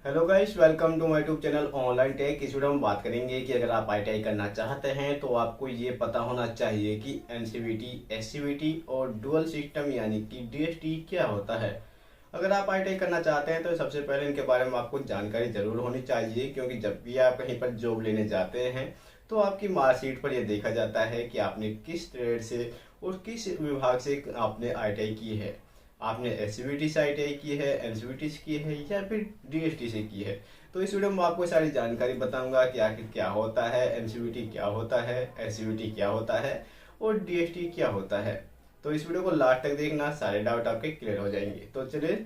Hello guys, welcome to my YouTube channel online tech. इस video में बात करेंगे कि अगर आप आईटीआई करना चाहते हैं तो आपको ये पता होना चाहिए कि एनसीवीटी, एससीवीटी और डुअल सिस्टम यानी कि डीएसटी क्या होता है। अगर आप आईटीआई करना चाहते हैं तो सबसे पहले इनके बारे में आपको जानकारी जरूर होनी चाहिए, क्योंकि जब भी आप कहीं पर जॉब लेने जाते हैं तो आपकी मार्कशीट पर यह देखा जाता है कि आपने किस ट्रेड से और किस विभाग से आपने आईटीआई की है। आपने एससीवीटी से आईटीआई की है, एनसीवीटी से की है या फिर डीएसटी से की है। तो इस वीडियो में आपको सारी जानकारी बताऊंगा कि आखिर क्या होता है, एनसीवीटी क्या होता है, एससीवीटी क्या होता है और डीएसटी क्या होता है। तो इस वीडियो को लास्ट तक देखना, सारे डाउट आपके क्लियर हो जाएंगे। तो चलिए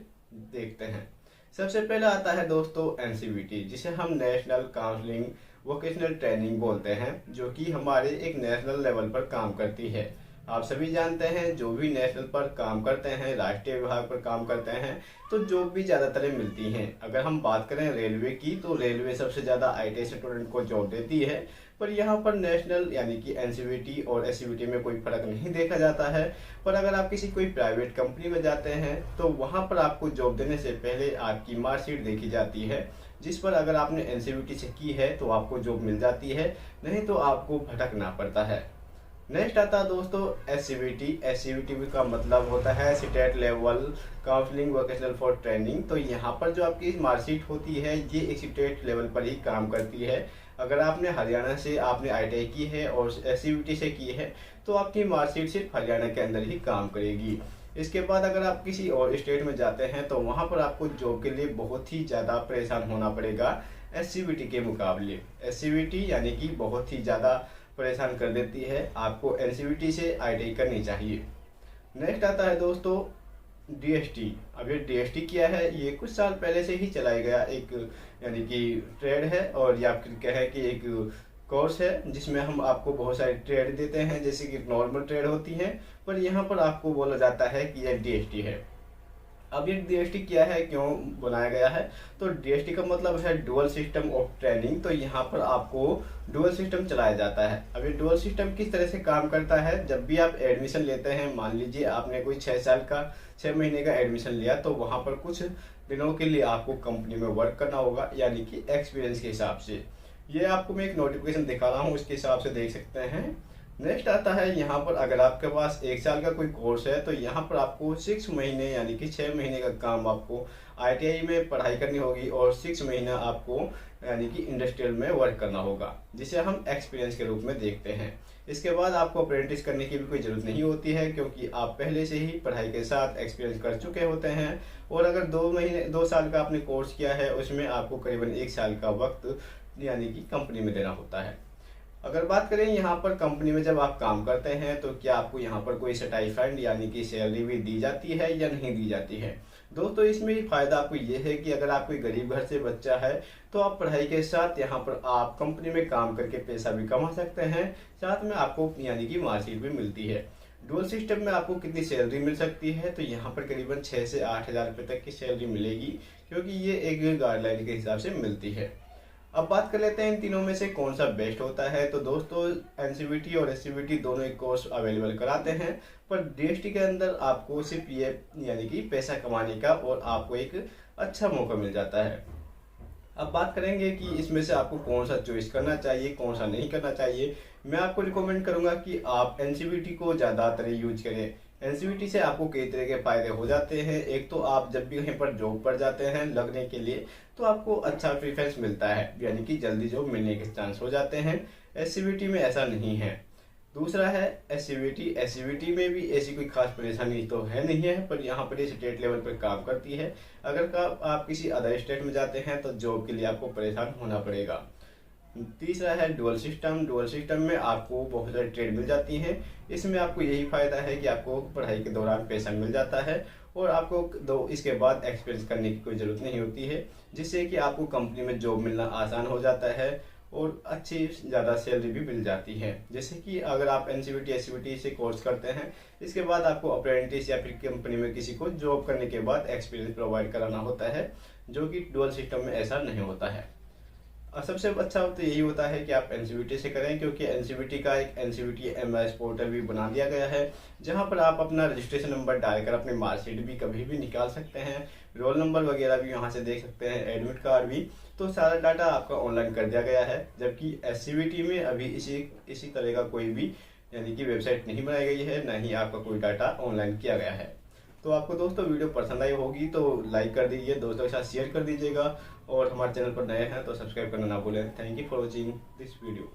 देखते हैं। सबसे पहले आता है दोस्तों एनसीवीटी, जिसे हम नेशनल काउंसलिंग वोकेशनल ट्रेनिंग बोलते हैं, जो कि हमारे एक नेशनल लेवल पर काम करती है। आप सभी जानते हैं जो भी नेशनल पर काम करते हैं, राष्ट्रीय विभाग पर काम करते हैं, तो जॉब भी ज़्यादातर मिलती हैं। अगर हम बात करें रेलवे की, तो रेलवे सबसे ज़्यादा आईटीआई स्टूडेंट को जॉब देती है। पर यहाँ पर नेशनल यानी कि एनसीवीटी और एससीवीटी में कोई फर्क नहीं देखा जाता है। पर अगर आप किसी कोई प्राइवेट कंपनी में जाते हैं तो वहाँ पर आपको जॉब देने से पहले आपकी मार्कशीट देखी जाती है, जिस पर अगर आपने एनसीवीटी से की है तो आपको जॉब मिल जाती है, नहीं तो आपको भटकना पड़ता है। नेक्स्ट आता है दोस्तों एससीवीटी। एससीवीटी का मतलब होता है state level counselling vocational for training. तो यहाँ पर जो आपकी मार्कशीट होती है ये एक स्टेट लेवल पर ही काम करती है। अगर आपने हरियाणा से आपने आईटीआई की है और एससीवीटी से की है तो आपकी मार्कशीट सिर्फ हरियाणा के अंदर ही काम करेगी। इसके बाद अगर आप किसी और स्टेट में जाते हैं तो वहाँ पर आपको जॉब के लिए बहुत ही ज़्यादा परेशान होना पड़ेगा एससीवीटी के मुकाबले। एससीवीटी यानी कि बहुत ही ज़्यादा परेशान कर देती है, आपको एनसीवीटी से आईटीआई करनी चाहिए। नेक्स्ट आता है दोस्तों डीएसटी। अब ये डीएसटी क्या है, ये कुछ साल पहले से ही चलाया गया एक यानी कि ट्रेड है, और या फिर कहें कि एक कोर्स है जिसमें हम आपको बहुत सारे ट्रेड देते हैं, जैसे कि नॉर्मल ट्रेड होती है, पर यहाँ पर आपको बोला जाता है कि यह डीएसटी है। अब ये डीएसटी क्या है, क्यों बनाया गया है, तो डीएसटी का मतलब है डुअल सिस्टम ऑफ ट्रेनिंग। तो यहाँ पर आपको डुअल सिस्टम चलाया जाता है। अब ये डुअल सिस्टम किस तरह से काम करता है, जब भी आप एडमिशन लेते हैं, मान लीजिए आपने कोई 6 महीने का एडमिशन लिया, तो वहाँ पर कुछ दिनों के लिए आपको कंपनी में वर्क करना होगा, यानी कि एक्सपीरियंस के हिसाब से। ये आपको मैं एक नोटिफिकेशन दिखा रहा हूँ, उसके हिसाब से देख सकते हैं। नेक्स्ट आता है यहाँ पर अगर आपके पास 1 साल का कोई कोर्स है तो यहाँ पर आपको 6 महीने यानी कि 6 महीने का काम आपको आईटीआई में पढ़ाई करनी होगी, और 6 महीना आपको यानी कि इंडस्ट्रियल में वर्क करना होगा, जिसे हम एक्सपीरियंस के रूप में देखते हैं। इसके बाद आपको अप्रेंटिस करने की भी कोई ज़रूरत नहीं होती है, क्योंकि आप पहले से ही पढ़ाई के साथ एक्सपीरियंस कर चुके होते हैं। और अगर 2 साल का आपने कोर्स किया है, उसमें आपको करीबन 1 साल का वक्त यानी कि कंपनी में देना होता है। अगर बात करें यहाँ पर कंपनी में जब आप काम करते हैं तो क्या आपको यहाँ पर कोई स्टाइपेंड यानी कि सैलरी भी दी जाती है या नहीं दी जाती है। दोस्तों इसमें फ़ायदा आपको ये है कि अगर आप कोई गरीब घर से बच्चा है तो आप पढ़ाई के साथ यहाँ पर आप कंपनी में काम करके पैसा भी कमा सकते हैं, साथ में आपको यानी कि मार्कशीट भी मिलती है। डुअल सिस्टम में आपको कितनी सैलरी मिल सकती है, तो यहाँ पर करीबन 6 से 8 हज़ार रुपये तक की सैलरी मिलेगी, क्योंकि ये एक गाइडलाइन के हिसाब से मिलती है। अब बात कर लेते हैं इन तीनों में से कौन सा बेस्ट होता है। तो दोस्तों एनसीवीटी और एससीवीटी दोनों एक कोर्स अवेलेबल कराते हैं, पर डीएसटी के अंदर आपको सिर्फ ये यानी कि पैसा कमाने का और आपको एक अच्छा मौका मिल जाता है। अब बात करेंगे कि इसमें से आपको कौन सा चॉइस करना चाहिए, कौन सा नहीं करना चाहिए। मैं आपको रिकमेंड करूंगा कि आप एनसीवीटी को ज़्यादातर यूज करें। एनसीवीटी से आपको कई तरह के फायदे हो जाते हैं। एक तो आप जब भी कहीं पर जॉब पर जाते हैं लगने के लिए तो आपको अच्छा प्रीफरेंस मिलता है, यानी कि जल्दी जॉब मिलने के चांस हो जाते हैं। एससीवीटी में ऐसा नहीं है। दूसरा है एससीवीटी। एससीवीटी में भी ऐसी कोई खास परेशानी तो है नहीं है, पर यहाँ पर ये स्टेट लेवल पर काम करती है। अगर आप किसी अदर स्टेट में जाते हैं तो जॉब के लिए आपको परेशान होना पड़ेगा। तीसरा है डुअल सिस्टम। डुअल सिस्टम में आपको बहुत सारी ट्रेड मिल जाती हैं। इसमें आपको यही फायदा है कि आपको पढ़ाई के दौरान पैसा मिल जाता है, और आपको इसके बाद एक्सपीरियंस करने की कोई ज़रूरत नहीं होती है, जिससे कि आपको कंपनी में जॉब मिलना आसान हो जाता है और अच्छी ज़्यादा सैलरी भी मिल जाती है। जैसे कि अगर आप एनसीवीटी एससीवीटी से कोर्स करते हैं, इसके बाद आपको अप्रेंटिस या फिर कंपनी में किसी को जॉब करने के बाद एक्सपीरियंस प्रोवाइड कराना होता है, जो कि डुअल सिस्टम में ऐसा नहीं होता है। और सबसे अच्छा तो यही होता है कि आप एनसीवीटी से करें, क्योंकि एनसीवीटी का एक एनसीवीटी एमआईएस पोर्टल भी बना दिया गया है, जहां पर आप अपना रजिस्ट्रेशन नंबर डालकर अपनी मार्कशीट भी कभी भी निकाल सकते हैं रोल नंबर वगैरह भी यहाँ से देख सकते हैं, एडमिट कार्ड भी। तो सारा डाटा आपका ऑनलाइन कर दिया गया है, जबकि एससीवीटी में अभी इसी तरह का कोई भी यानी कि वेबसाइट नहीं बनाई गई है, ना ही आपका कोई डाटा ऑनलाइन किया गया है। तो आपको दोस्तों वीडियो पसंद आई होगी तो लाइक कर दीजिए, दोस्तों के साथ शेयर कर दीजिएगा, और हमारे चैनल पर नए हैं तो सब्सक्राइब करना ना भूलें। Thank you for watching this video.